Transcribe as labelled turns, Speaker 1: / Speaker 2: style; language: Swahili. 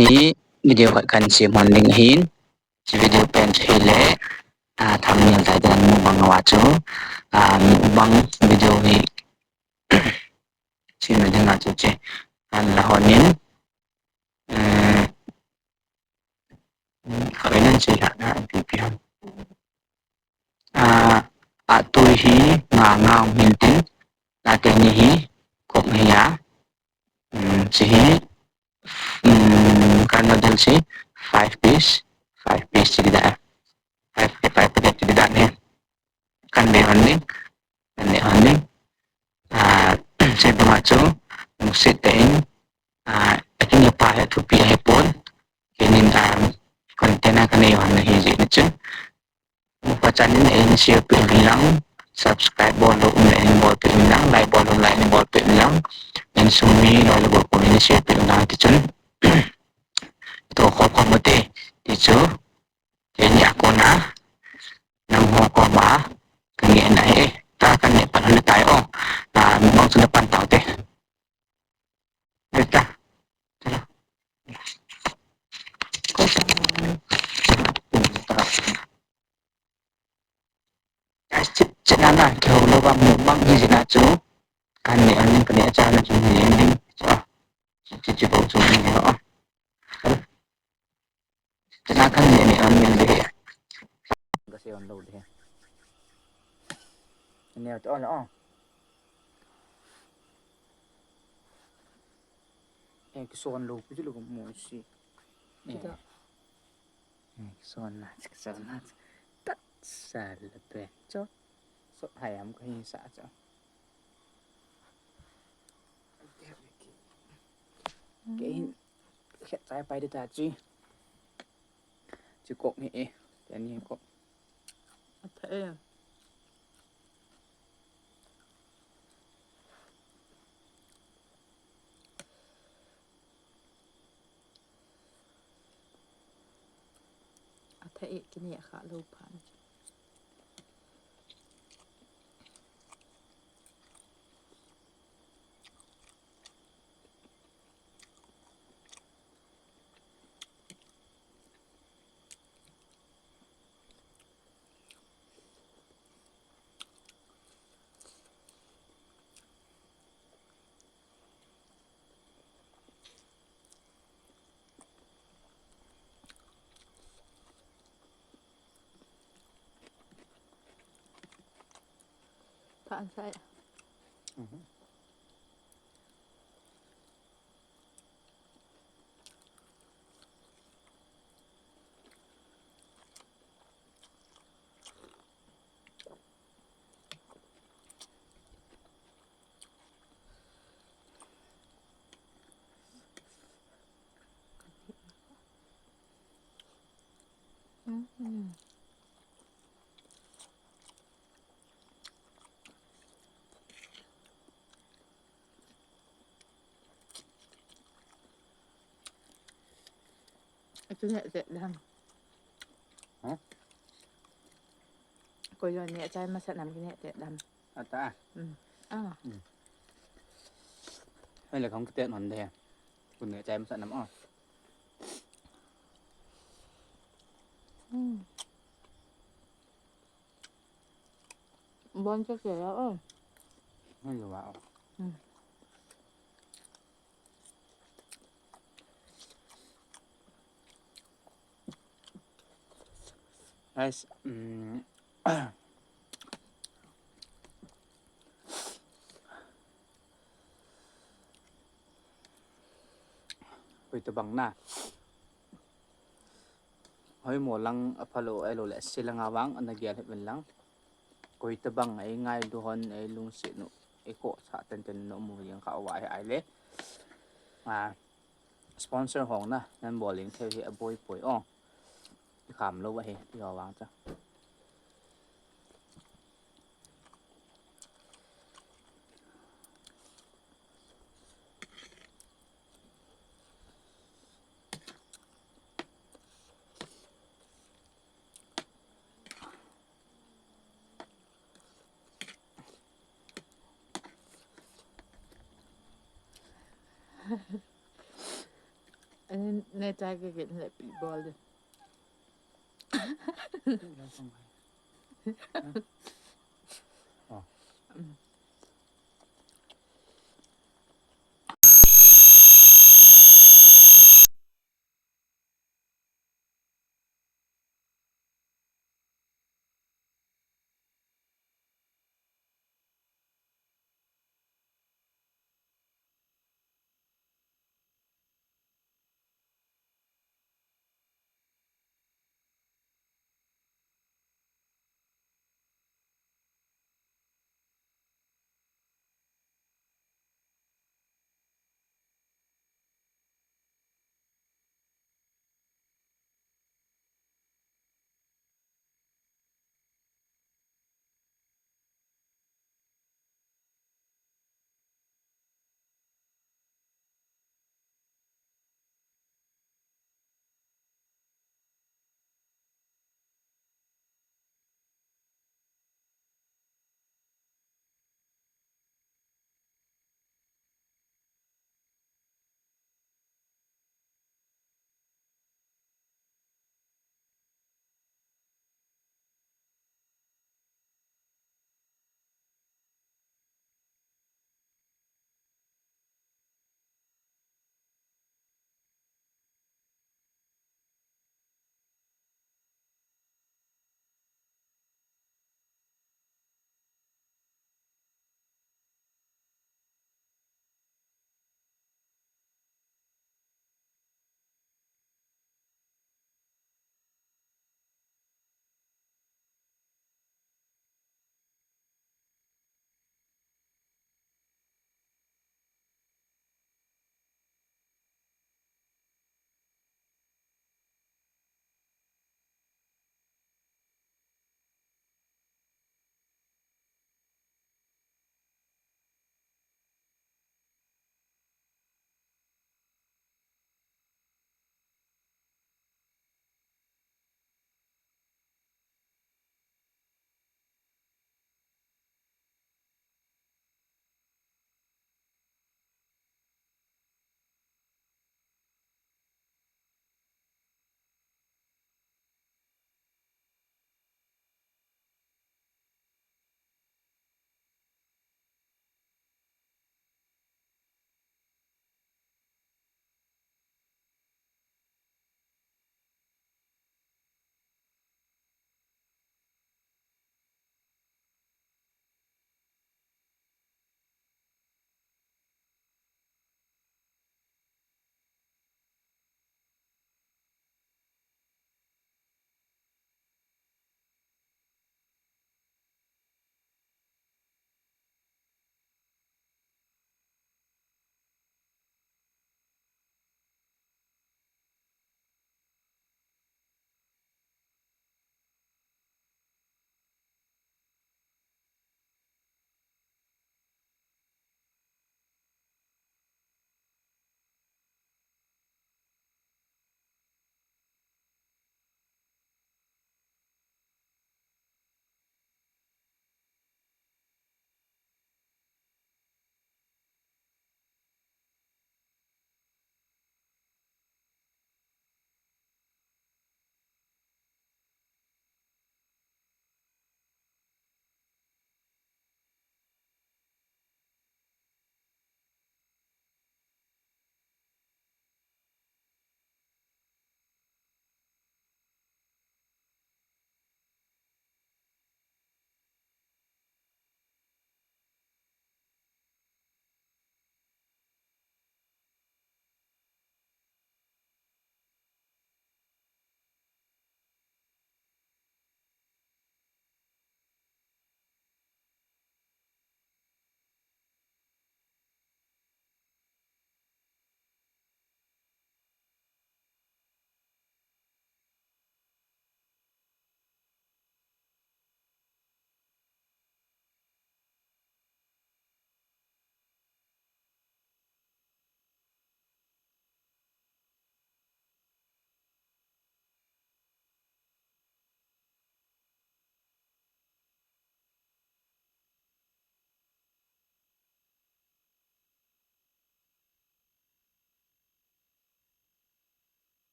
Speaker 1: hi video khat kan si morning hin si video pen hele thumbnail ta dan mu bang wa chu bang video hi si na ding chu che an la honin khởi lên chỉ là na ppm tôi hi ngao hin tin la te ni hi kop hi ya si hi karena si 5 piece jadi dah 5 paket jadi dah ni kan dia handing saya bermacu musik tein akhirnya pakai tupi pun kini konten akan yang hiji macam bacaan ini share bilang subscribe boleh boleh bilang like boleh bilang dan sumi lalu berpun ini share bilang tu itu kok mati itu jadi aku nang ko ba kaya na ta kan ni panahon tayo mong sa depan tao te kita cenana kau loba mubang di sini tu kan ni aning kena acara tu ni ending cici bau tu ni cenakan ni aning dia kasi on load dia ini tu on cái son lô cái lu mo si kita son tất sa là pe cho so hai am cái sa cho cái khét trái bay đi ta chứ cột này cái này cột thế
Speaker 2: thế cái này khá lâu pan Pak saya. Itu nhẹ dễ làm.
Speaker 1: Hả?
Speaker 2: Cô giờ nhẹ trai mà sẽ làm cái nhẹ dễ làm.
Speaker 1: Ta. Hay là không cái tên hoàn đẹp. Còn nhẹ trai mà sẽ nắm
Speaker 2: Bon cho kìa đó.
Speaker 1: Nó nhiều vào. Guys, Wait bang na. Hoy mo lang apalo ay lola sila nga bang nagyan hepin lang. Koy tabang ay ngay duhon ay lungsi no eko sa tenten no mo yang kaaway ay le. Sponsor hong na nan bowling theo hi aboy poi khám lâu vậy thì họ vàng cho
Speaker 2: แน่ใจก็เห็นแหละปีบอลเลย
Speaker 3: เราส่งไป